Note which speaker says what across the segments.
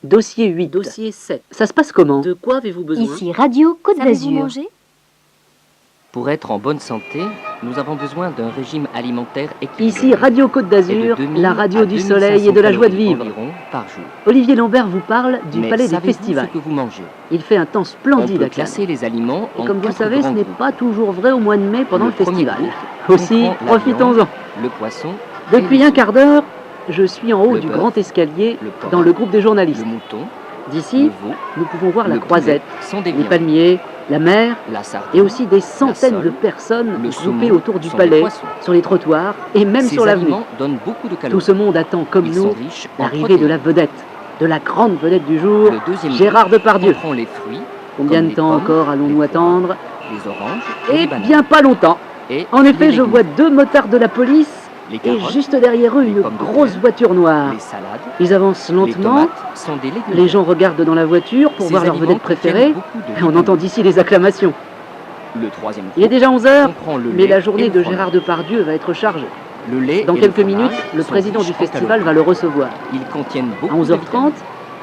Speaker 1: Dossier 8. Dossier 7. Ça se passe comment? De quoi avez-vous besoin?
Speaker 2: Ici Radio Côte d'Azur.
Speaker 3: Pour être en bonne santé, nous avons besoin d'un régime alimentaire équilibré.
Speaker 1: Ici Radio Côte d'Azur, la radio du soleil et de la joie de vivre.
Speaker 3: Par jour.
Speaker 1: Olivier Lambert vous parle du Palais des Festivals.
Speaker 3: Ce que vous mangez?
Speaker 1: Il fait un temps splendide
Speaker 3: On
Speaker 1: à
Speaker 3: peut classer les aliments
Speaker 1: Et
Speaker 3: en
Speaker 1: comme vous le
Speaker 3: 4
Speaker 1: savez, ce
Speaker 3: grands
Speaker 1: n'est
Speaker 3: groupes.
Speaker 1: pas toujours vrai au mois de mai pendant le
Speaker 3: premier
Speaker 1: festival.
Speaker 3: groupe
Speaker 1: Aussi,
Speaker 3: comprend la
Speaker 1: profitons-en.
Speaker 3: viande, le poisson et
Speaker 1: Depuis
Speaker 3: les
Speaker 1: un
Speaker 3: œufs.
Speaker 1: quart d'heure, je suis en haut
Speaker 3: Le
Speaker 1: du
Speaker 3: bœuf,
Speaker 1: grand escalier
Speaker 3: le porc,
Speaker 1: dans le groupe des journalistes.
Speaker 3: le mouton,
Speaker 1: D'ici,
Speaker 3: le veau,
Speaker 1: nous pouvons voir la
Speaker 3: le
Speaker 1: croisette,
Speaker 3: poulet sont des
Speaker 1: les
Speaker 3: viandes.
Speaker 1: palmiers, la mer
Speaker 3: La sardine,
Speaker 1: et aussi des centaines
Speaker 3: sole,
Speaker 1: de personnes
Speaker 3: le
Speaker 1: groupées
Speaker 3: saumon
Speaker 1: autour du
Speaker 3: sont des
Speaker 1: palais,
Speaker 3: poissons.
Speaker 1: sur les trottoirs et même
Speaker 3: Ces
Speaker 1: sur l'avenue.
Speaker 3: aliments donnent beaucoup de calories.
Speaker 1: Tout ce monde attend comme
Speaker 3: Ils
Speaker 1: nous
Speaker 3: sont riches en
Speaker 1: l'arrivée
Speaker 3: protéines.
Speaker 1: de la vedette, de la grande vedette du jour,
Speaker 3: Le deuxième
Speaker 1: Gérard
Speaker 3: groupe
Speaker 1: Depardieu.
Speaker 3: comprend les fruits,
Speaker 1: Combien
Speaker 3: comme
Speaker 1: de
Speaker 3: les
Speaker 1: temps
Speaker 3: pommes,
Speaker 1: encore allons-nous
Speaker 3: les
Speaker 1: attendre?
Speaker 3: les oranges
Speaker 1: Eh
Speaker 3: les bananes.
Speaker 1: bien pas longtemps.
Speaker 3: Et
Speaker 1: En effet,
Speaker 3: les
Speaker 1: je
Speaker 3: légumes,
Speaker 1: vois 2 motards de la police
Speaker 3: les
Speaker 1: et
Speaker 3: carottes,
Speaker 1: juste derrière eux
Speaker 3: les
Speaker 1: une
Speaker 3: pommes de
Speaker 1: grosse
Speaker 3: terre,
Speaker 1: voiture noire.
Speaker 3: les salades,
Speaker 1: Ils avancent
Speaker 3: les
Speaker 1: lentement,
Speaker 3: tomates sont des légumes.
Speaker 1: les gens regardent dans la voiture pour
Speaker 3: Ces
Speaker 1: voir leur
Speaker 3: aliments
Speaker 1: vedette préférée
Speaker 3: contiennent beaucoup de
Speaker 1: et on
Speaker 3: vitamines.
Speaker 1: entend d'ici les acclamations.
Speaker 3: Le troisième
Speaker 1: Il est
Speaker 3: groupe
Speaker 1: déjà 11 heures,
Speaker 3: comprend le
Speaker 1: mais
Speaker 3: lait
Speaker 1: la
Speaker 3: et
Speaker 1: journée
Speaker 3: le
Speaker 1: de
Speaker 3: fromage.
Speaker 1: Gérard Depardieu va être chargée.
Speaker 3: Le lait
Speaker 1: Dans
Speaker 3: et
Speaker 1: quelques
Speaker 3: le fromage
Speaker 1: minutes, le
Speaker 3: sont
Speaker 1: président
Speaker 3: riches
Speaker 1: du
Speaker 3: en
Speaker 1: festival
Speaker 3: calories.
Speaker 1: va le recevoir.
Speaker 3: Ils contiennent
Speaker 1: À
Speaker 3: beaucoup de
Speaker 1: 11h30,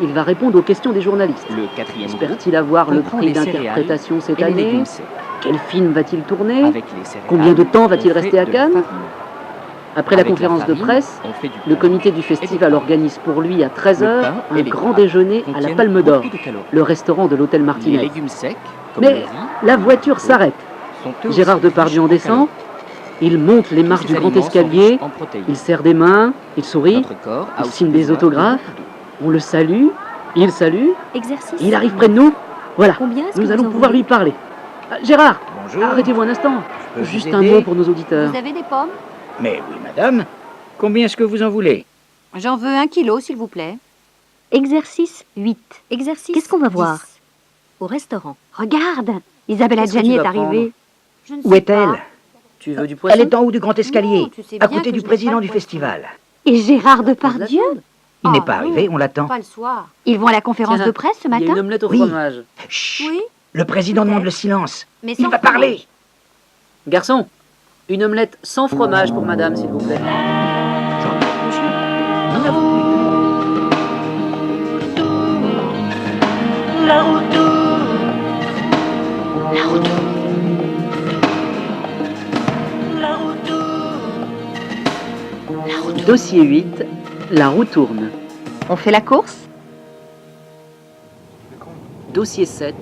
Speaker 1: il va répondre aux questions des journalistes.
Speaker 3: vitamines. Le quatrième groupe
Speaker 1: Espère-t-il avoir le
Speaker 3: comprend
Speaker 1: prix
Speaker 3: les céréales
Speaker 1: d'interprétation cette
Speaker 3: et les
Speaker 1: année?
Speaker 3: légumes secs.
Speaker 1: Quel film va-t-il tourner?
Speaker 3: Avec les céréales,
Speaker 1: Combien de temps va-t-il
Speaker 3: on fait
Speaker 1: rester à
Speaker 3: de la
Speaker 1: Cannes?
Speaker 3: farine.
Speaker 1: Après la
Speaker 3: Avec
Speaker 1: conférence de
Speaker 3: farine,
Speaker 1: presse,
Speaker 3: on fait du
Speaker 1: le
Speaker 3: pain.
Speaker 1: comité du festival
Speaker 3: pain.
Speaker 1: organise pour lui à 13h
Speaker 3: Le pain
Speaker 1: un
Speaker 3: et les
Speaker 1: grand
Speaker 3: grappes
Speaker 1: déjeuner à la
Speaker 3: contiennent
Speaker 1: Palme d'Or,
Speaker 3: beaucoup de calories.
Speaker 1: le restaurant de l'hôtel
Speaker 3: Les
Speaker 1: Martinez.
Speaker 3: légumes secs, comme le
Speaker 1: Mais
Speaker 3: riz,
Speaker 1: la voiture s'arrête.
Speaker 3: sont eux
Speaker 1: Gérard
Speaker 3: aussi
Speaker 1: Depardieu en
Speaker 3: riches
Speaker 1: descend,
Speaker 3: calories.
Speaker 1: il monte les
Speaker 3: Tous
Speaker 1: marches
Speaker 3: ces
Speaker 1: du grand
Speaker 3: aliments sont
Speaker 1: escalier,
Speaker 3: riches en protéines.
Speaker 1: il serre des mains, il sourit,
Speaker 3: Notre corps a
Speaker 1: il
Speaker 3: aussi
Speaker 1: signe des
Speaker 3: besoin de
Speaker 1: autographes,
Speaker 3: beaucoup d'eau.
Speaker 1: on le salue, il salue,
Speaker 2: Exercice.
Speaker 1: il arrive près de nous. Voilà,
Speaker 2: Combien est-ce que
Speaker 1: nous
Speaker 2: vous
Speaker 1: allons
Speaker 2: en
Speaker 1: pouvoir
Speaker 2: voulez
Speaker 1: lui parler. Gérard,
Speaker 4: Bonjour.
Speaker 1: arrêtez-vous un instant.
Speaker 4: Je peux vous
Speaker 1: Juste un
Speaker 4: aider
Speaker 1: mot pour nos auditeurs.
Speaker 2: Vous avez des pommes?
Speaker 4: Mais oui, madame. Combien est-ce que vous en voulez?
Speaker 5: J'en veux 1 kilo, s'il vous plaît.
Speaker 2: Exercice 8.
Speaker 5: Exercice.
Speaker 2: Qu'est-ce qu'on va voir?
Speaker 5: 10. Au restaurant.
Speaker 2: Regarde, Isabelle
Speaker 1: Qu'est-ce que
Speaker 2: Adjani
Speaker 1: tu
Speaker 2: est
Speaker 1: vas
Speaker 2: arrivée.
Speaker 5: Je ne
Speaker 4: Où
Speaker 5: sais
Speaker 4: est-elle?
Speaker 5: pas.
Speaker 1: Tu veux du
Speaker 4: Elle
Speaker 1: poisson?
Speaker 4: est en haut du grand escalier,
Speaker 5: Non, tu sais
Speaker 4: à
Speaker 5: bien
Speaker 4: côté
Speaker 5: que
Speaker 4: du
Speaker 5: je n'ai
Speaker 4: président
Speaker 5: pas de
Speaker 4: du
Speaker 5: poisson.
Speaker 4: festival.
Speaker 2: Et Gérard
Speaker 1: On va
Speaker 2: Depardieu?
Speaker 1: l'attendre.
Speaker 4: Il n'est
Speaker 5: Ah,
Speaker 4: pas
Speaker 5: non.
Speaker 4: arrivé, on l'attend.
Speaker 5: Pas le soir.
Speaker 2: Ils vont à la conférence
Speaker 1: Tiens,
Speaker 2: de presse ce
Speaker 1: Il y a une
Speaker 2: matin?
Speaker 1: omelette au
Speaker 4: Oui.
Speaker 1: fromage.
Speaker 4: Chut.
Speaker 5: Oui,
Speaker 4: Le président
Speaker 5: Peut-être.
Speaker 4: demande le silence.
Speaker 5: mais
Speaker 4: Il
Speaker 5: sans
Speaker 4: va
Speaker 5: fromage.
Speaker 4: parler.
Speaker 1: Garçon, une omelette sans fromage pour madame, s'il vous plaît.
Speaker 4: Nous n'avons plus.
Speaker 1: Dossier 8, la roue tourne.
Speaker 2: On fait la course?
Speaker 1: Dossier 7,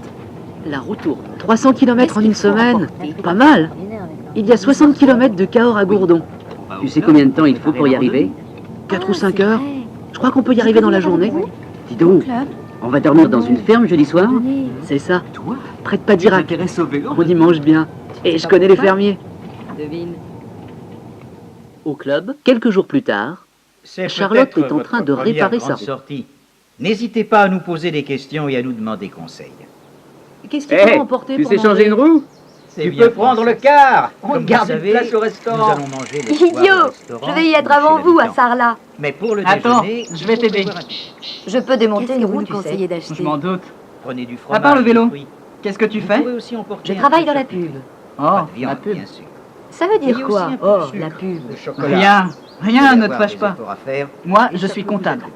Speaker 1: la roue tourne. 300 km en une semaine, pas mal. Il y a 60 km de Cahors à Gourdon. Tu sais combien de temps il faut pour y arriver? 4 ou 5 heures. Je crois qu'on peut y arriver dans la journée. Dis donc, on va dormir dans une ferme jeudi soir? C'est ça.
Speaker 3: Toi,
Speaker 1: Près de Padirac.
Speaker 3: t'intéresses au vélo?
Speaker 1: On y mange bien. Et je connais les fermiers.
Speaker 5: Devine.
Speaker 1: Au club, quelques jours plus tard,
Speaker 6: C'est
Speaker 1: Charlotte
Speaker 6: peut-être
Speaker 1: est en
Speaker 6: votre
Speaker 1: train de
Speaker 6: première
Speaker 1: réparer sa
Speaker 6: grande
Speaker 1: roue.
Speaker 6: sortie. N'hésitez pas à nous poser des questions et à nous demander conseil.
Speaker 1: qu'est-ce qu'il
Speaker 6: Eh,
Speaker 1: faut emporter
Speaker 6: tu
Speaker 1: pour
Speaker 6: sais
Speaker 1: manger?
Speaker 6: changer une
Speaker 1: roue?
Speaker 6: Tu peux prendre le car. On
Speaker 4: Comme
Speaker 6: garde
Speaker 4: vous
Speaker 6: une
Speaker 4: savez,
Speaker 6: place au restaurant.
Speaker 4: nous allons manger le soir au
Speaker 2: Idiot!
Speaker 4: restaurant
Speaker 2: Je vais y être
Speaker 4: ou chez
Speaker 2: avant vous à
Speaker 4: l'habitant.
Speaker 2: Sarlat.
Speaker 6: Mais pour le
Speaker 7: Attends,
Speaker 6: déjeuner,
Speaker 7: je vais
Speaker 6: il faut
Speaker 7: t'aider.
Speaker 6: prévoir un-
Speaker 2: Je peux démonter
Speaker 5: Qu'est-ce
Speaker 2: une
Speaker 5: que vous
Speaker 2: roue,
Speaker 5: nous
Speaker 2: tu sais.
Speaker 5: conseillez
Speaker 7: Je
Speaker 5: d'acheter?
Speaker 7: m'en doute.
Speaker 6: Prenez du fromage.
Speaker 7: À part le vélo,
Speaker 6: des fruits.
Speaker 7: qu'est-ce que tu
Speaker 6: Vous
Speaker 7: fais?
Speaker 6: pourrez aussi emporter
Speaker 2: Je
Speaker 6: un
Speaker 2: travaille
Speaker 6: peu
Speaker 2: dans la
Speaker 6: de charcuterie.
Speaker 2: pub.
Speaker 7: Oh,
Speaker 6: Pas de
Speaker 7: la
Speaker 6: viande,
Speaker 7: pub.
Speaker 6: bien sûr.
Speaker 2: Ça veut
Speaker 6: Il y a
Speaker 2: dire
Speaker 6: aussi
Speaker 2: quoi?
Speaker 6: un peu de
Speaker 2: Oh,
Speaker 6: sucre,
Speaker 2: la pub.
Speaker 6: de chocolat.
Speaker 7: Rien,
Speaker 6: Vous
Speaker 7: rien
Speaker 6: allez
Speaker 7: ne te
Speaker 6: avoir
Speaker 7: fâche
Speaker 6: des
Speaker 7: pas.
Speaker 6: efforts à faire.
Speaker 7: Moi,
Speaker 6: Et
Speaker 7: je
Speaker 6: ça
Speaker 7: suis
Speaker 6: peut vous
Speaker 7: comptable.
Speaker 6: aider.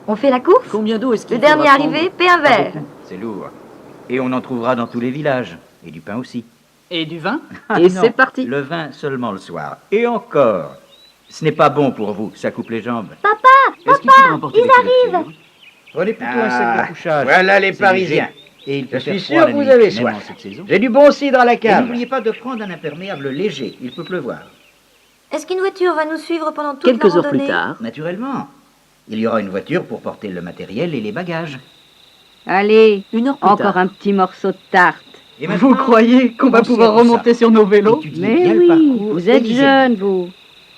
Speaker 2: On fait la course?
Speaker 1: Combien d'eau est-ce qu'il
Speaker 2: Le dernier
Speaker 1: faudra prendre?
Speaker 2: arrivé paie un verre.
Speaker 6: C'est lourd. Et on en trouvera dans tous les villages. Et du pain aussi.
Speaker 7: Et du vin?
Speaker 1: Et
Speaker 6: non,
Speaker 1: c'est parti.
Speaker 6: Le vin seulement le soir. Et encore. Ce n'est pas bon pour vous, ça coupe les jambes.
Speaker 3: Est-ce qu'il faudra emporter des couvertures?
Speaker 6: Prenez plutôt un sac de couchage.
Speaker 4: Voilà les
Speaker 6: C'est
Speaker 4: Parisiens.
Speaker 6: léger. Et il peut
Speaker 4: Je
Speaker 6: faire
Speaker 4: suis
Speaker 6: froid
Speaker 4: sûr
Speaker 6: la
Speaker 4: que vous
Speaker 6: nuit,
Speaker 4: avez
Speaker 6: même
Speaker 4: soif.
Speaker 6: en cette saison.
Speaker 4: J'ai du bon cidre à la
Speaker 6: Et
Speaker 4: cave.
Speaker 6: n'oubliez pas de prendre un imperméable léger, il peut pleuvoir.
Speaker 2: Est-ce qu'une voiture va nous suivre pendant toute la
Speaker 1: Quelques heures
Speaker 2: randonnée?
Speaker 1: plus tard,
Speaker 6: Naturellement. Il y aura une voiture pour porter le matériel et les bagages.
Speaker 5: Allez,
Speaker 1: une heure plus
Speaker 5: encore
Speaker 1: tard,
Speaker 5: un petit morceau de tarte.
Speaker 6: Et
Speaker 7: Vous
Speaker 6: maintenant,
Speaker 7: croyez qu'on va
Speaker 6: pensez
Speaker 7: pouvoir
Speaker 6: à tout ça.
Speaker 7: remonter sur nos vélos?
Speaker 6: Étudiez
Speaker 5: Mais
Speaker 6: bien le
Speaker 5: oui,
Speaker 6: parcours
Speaker 5: vous
Speaker 6: et
Speaker 5: êtes
Speaker 6: lisez
Speaker 5: jeune,
Speaker 6: bien.
Speaker 5: vous.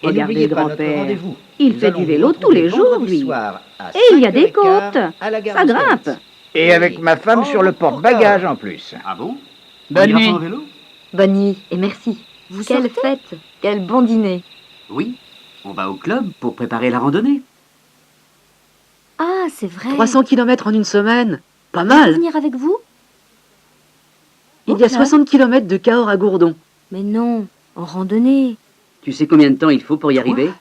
Speaker 6: Et
Speaker 5: Regardez
Speaker 6: n'oubliez
Speaker 5: le
Speaker 6: pas notre
Speaker 5: grand-père.
Speaker 6: rendez-vous.
Speaker 5: Il
Speaker 6: Nous
Speaker 5: fait
Speaker 6: allons
Speaker 5: du
Speaker 6: vous
Speaker 5: vélo tous
Speaker 6: retrouver
Speaker 5: les jours,
Speaker 6: vendredi
Speaker 5: lui.
Speaker 6: soir à
Speaker 5: Et il y a des
Speaker 6: 5h15
Speaker 5: côtes.
Speaker 6: à la gare
Speaker 5: Ça
Speaker 6: d'Austerlitz.
Speaker 5: grimpe.
Speaker 4: Et avec ma femme sur le porte-bagages en plus.
Speaker 3: Ah bon?
Speaker 7: Bonne
Speaker 3: On ira
Speaker 7: nuit.
Speaker 3: en vélo?
Speaker 2: Bonne nuit et merci.
Speaker 5: Vous
Speaker 2: Quelle
Speaker 5: sortez?
Speaker 2: fête! Quel bon dîner!
Speaker 3: Oui, on va au club pour préparer la randonnée.
Speaker 2: Ah, c'est vrai.
Speaker 1: 300 km en une semaine. Pas
Speaker 2: Je peux
Speaker 1: mal.
Speaker 2: venir avec vous?
Speaker 1: Il y a
Speaker 2: Ok.
Speaker 1: 60 km de Cahors à Gourdon.
Speaker 2: Mais non, en randonnée.
Speaker 1: Tu sais combien de temps il faut pour y arriver?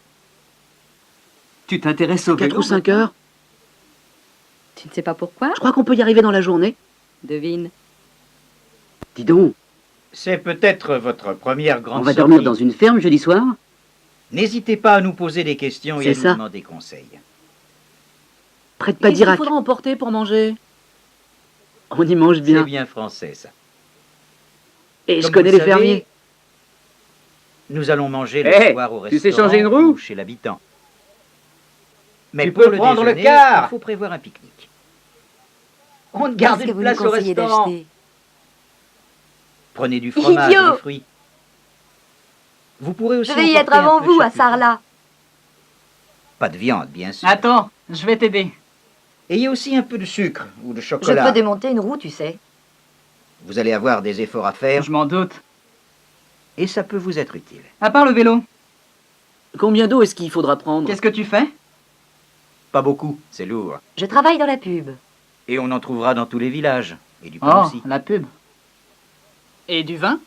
Speaker 8: Tu t'intéresses au
Speaker 1: 4
Speaker 8: vélo
Speaker 1: ou 5 heures.
Speaker 5: Tu ne sais pas pourquoi?
Speaker 1: Je crois qu'on peut y arriver dans la journée.
Speaker 5: Devine.
Speaker 1: Dis donc,
Speaker 6: C'est peut-être votre première grande
Speaker 1: on va
Speaker 6: sortie.
Speaker 1: dormir dans une ferme jeudi soir?
Speaker 6: N'hésitez pas à nous poser des questions et
Speaker 1: C'est
Speaker 6: à
Speaker 1: ça.
Speaker 6: nous demander conseil.
Speaker 1: Prête pas d'Irak.
Speaker 7: faudra emporter pour manger?
Speaker 1: On y mange
Speaker 6: C'est
Speaker 1: bien.
Speaker 6: bien français, ça.
Speaker 1: Et je
Speaker 6: Comme
Speaker 1: connais
Speaker 6: vous
Speaker 1: les
Speaker 6: le savez,
Speaker 1: fermiers.
Speaker 6: Nous allons manger le
Speaker 4: Eh,
Speaker 6: soir au
Speaker 4: tu sais
Speaker 6: restaurant
Speaker 4: changer une roue
Speaker 6: ou chez l'habitant. Mais
Speaker 4: Tu
Speaker 6: pour
Speaker 4: peux
Speaker 6: le
Speaker 4: prendre le
Speaker 6: déjeuner,
Speaker 4: car.
Speaker 6: il faut prévoir un pique-nique.
Speaker 4: On te garde
Speaker 2: Qu'est-ce que
Speaker 4: une
Speaker 2: vous
Speaker 4: place
Speaker 2: nous
Speaker 4: au
Speaker 2: conseillez
Speaker 4: restaurant.
Speaker 2: d'acheter?
Speaker 6: Prenez du fromage,
Speaker 2: Idiot.
Speaker 6: des fruits. Vous pourrez aussi
Speaker 2: Je vais y être
Speaker 6: emporter un
Speaker 2: avant
Speaker 6: peu
Speaker 2: vous, à
Speaker 6: charcuterie.
Speaker 2: Sarlat.
Speaker 6: Pas de viande, bien sûr.
Speaker 7: Attends, je vais t'aider.
Speaker 6: Ayez aussi un peu de sucre ou de
Speaker 2: Je
Speaker 6: chocolat.
Speaker 2: peux démonter une roue, tu sais.
Speaker 6: Vous allez avoir des efforts à faire
Speaker 7: Je m'en doute.
Speaker 6: et ça peut vous être utile.
Speaker 7: À part le vélo,
Speaker 1: Combien d'eau est-ce qu'il faudra prendre?
Speaker 7: qu'est-ce que tu fais?
Speaker 6: Pas beaucoup, c'est lourd.
Speaker 2: Je travaille dans la pub.
Speaker 6: Et on en trouvera dans tous les villages. Et du pain
Speaker 7: Oh,
Speaker 6: aussi.
Speaker 7: la pub. Et du vin?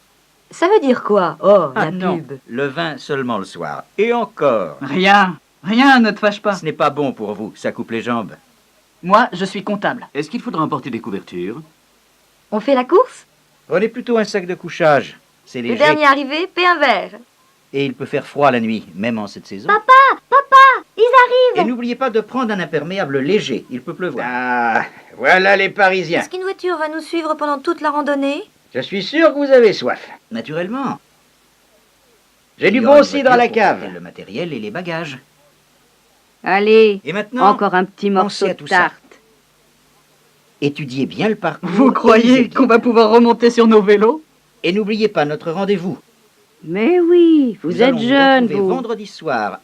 Speaker 2: Ça veut dire quoi? Oh,
Speaker 6: Ah
Speaker 2: la
Speaker 6: non,
Speaker 2: pub.
Speaker 6: le vin seulement le soir. Et encore.
Speaker 7: Rien. Rien, ne te fâche pas.
Speaker 6: Ce n'est pas bon pour vous, ça coupe les jambes.
Speaker 7: Moi, je suis comptable.
Speaker 8: Est-ce qu'il faudra emporter des couvertures?
Speaker 2: On fait la course?
Speaker 6: Prenez plutôt un sac de couchage. C'est
Speaker 2: Le
Speaker 6: léger.
Speaker 2: dernier arrivé paie un verre.
Speaker 6: Et il peut faire froid la nuit, même en cette saison.
Speaker 2: Papa, ils
Speaker 6: Et n'oubliez pas de prendre un imperméable léger, il peut pleuvoir.
Speaker 4: Ah, voilà les Parisiens.
Speaker 2: Est-ce qu'une voiture va nous suivre pendant toute la randonnée?
Speaker 4: Je suis sûr que vous avez soif.
Speaker 6: Naturellement.
Speaker 4: J'ai
Speaker 6: Il
Speaker 4: du
Speaker 6: y aura
Speaker 4: bon
Speaker 6: une
Speaker 4: cidre à
Speaker 6: voiture
Speaker 4: la
Speaker 6: pour
Speaker 4: cave.
Speaker 6: porter le matériel et les bagages.
Speaker 5: Allez,
Speaker 6: Et maintenant,
Speaker 5: encore un petit morceau
Speaker 6: pensez à
Speaker 5: de
Speaker 6: tout ça.
Speaker 5: tarte.
Speaker 6: étudiez bien le parcours.
Speaker 7: Vous
Speaker 6: et
Speaker 7: croyez
Speaker 6: lisez bien.
Speaker 7: qu'on va pouvoir remonter sur nos vélos?
Speaker 6: Et n'oubliez pas notre rendez-vous.
Speaker 5: Mais oui, vous
Speaker 6: Nous
Speaker 5: êtes
Speaker 6: allons nous
Speaker 5: jeune,
Speaker 6: retrouver
Speaker 5: vous.
Speaker 6: vendredi soir.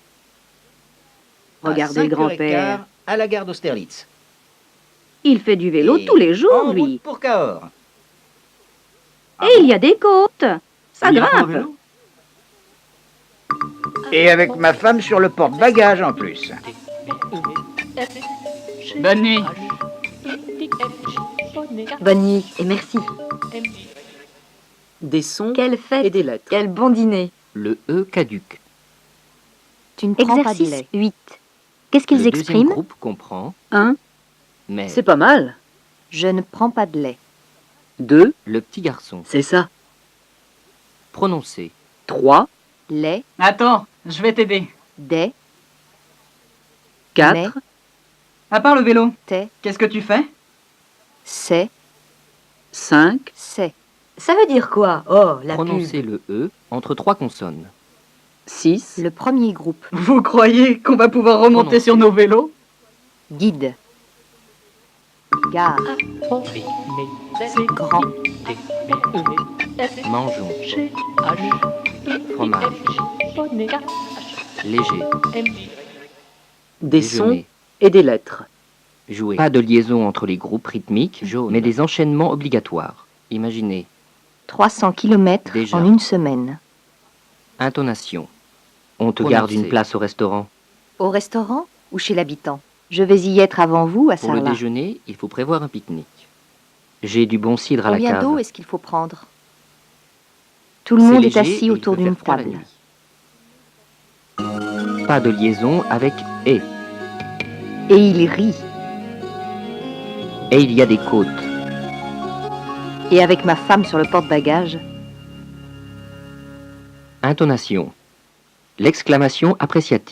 Speaker 5: Regardez
Speaker 6: à
Speaker 5: le
Speaker 6: 5h15
Speaker 5: grand-père.
Speaker 6: à la gare d'Austerlitz.
Speaker 5: Il fait du vélo
Speaker 6: Et
Speaker 5: tous les jours,
Speaker 6: en
Speaker 5: lui.
Speaker 6: route pour Cahors.
Speaker 5: Et il y a des côtes. Ça
Speaker 8: Il y a pas un
Speaker 5: grimpe.
Speaker 8: vélo?
Speaker 4: Et avec ma femme sur le porte-bagages en plus.
Speaker 7: Bonne nuit.
Speaker 2: Bonne nuit et merci.
Speaker 1: Des sons
Speaker 2: Quelle fête.
Speaker 1: et des lettres.
Speaker 2: Quel bon dîner.
Speaker 3: Le E caduque.
Speaker 2: Tu ne prends pas de
Speaker 5: Exercice
Speaker 2: lait.
Speaker 5: 8. Qu'est-ce qu'ils
Speaker 3: Le deuxième
Speaker 5: expriment
Speaker 3: groupe comprend
Speaker 1: 1,
Speaker 3: mais,
Speaker 1: c'est pas mal.
Speaker 2: Je ne prends pas de lait.
Speaker 1: 2,
Speaker 3: le petit garçon.
Speaker 1: c'est ça.
Speaker 3: Prononcer.
Speaker 1: 3,
Speaker 2: Lait,
Speaker 7: Attends, je vais t'aider.
Speaker 2: des,
Speaker 1: 4,
Speaker 2: Mais.
Speaker 7: À part le vélo,
Speaker 2: T'es.
Speaker 7: qu'est-ce que tu fais?
Speaker 2: c'est,
Speaker 1: 5,
Speaker 2: c'est. Ça veut dire quoi? Oh, la
Speaker 3: Prononcer le E entre trois consonnes.
Speaker 1: 6,
Speaker 2: pub. Le premier groupe.
Speaker 7: Vous croyez qu'on va pouvoir remonter
Speaker 3: Prononcer.
Speaker 7: sur nos vélos?
Speaker 2: Guide. Gare. Grand.
Speaker 3: Mangeons. Fromage. Léger.
Speaker 1: des sons
Speaker 3: Déjeuner.
Speaker 1: et des lettres.
Speaker 3: Jouer. Pas de liaison entre les groupes rythmiques, mais des enchaînements obligatoires. Imaginez.
Speaker 2: 300 km
Speaker 3: Déjà.
Speaker 2: en une semaine.
Speaker 3: Intonation. On te
Speaker 2: Prononcer.
Speaker 3: garde une place au restaurant.
Speaker 2: Au restaurant ou chez l'habitant? Je vais y être avant vous à
Speaker 3: Pour le
Speaker 2: Sarlat.
Speaker 3: déjeuner, il faut prévoir un pique-nique. J'ai du bon cidre à la
Speaker 2: Combien
Speaker 3: cave.
Speaker 2: d'eau est-ce qu'il faut prendre? Tout le
Speaker 3: C'est
Speaker 2: monde
Speaker 3: léger
Speaker 2: est assis
Speaker 3: et
Speaker 2: autour
Speaker 3: il peut
Speaker 2: d'une
Speaker 3: faire froid la
Speaker 2: table.
Speaker 3: nuit. Pas de liaison avec et.
Speaker 2: Et il rit.
Speaker 3: Et il y a des côtes.
Speaker 2: Et avec ma femme sur le porte-bagages.
Speaker 3: Intonation. L'exclamation appréciative.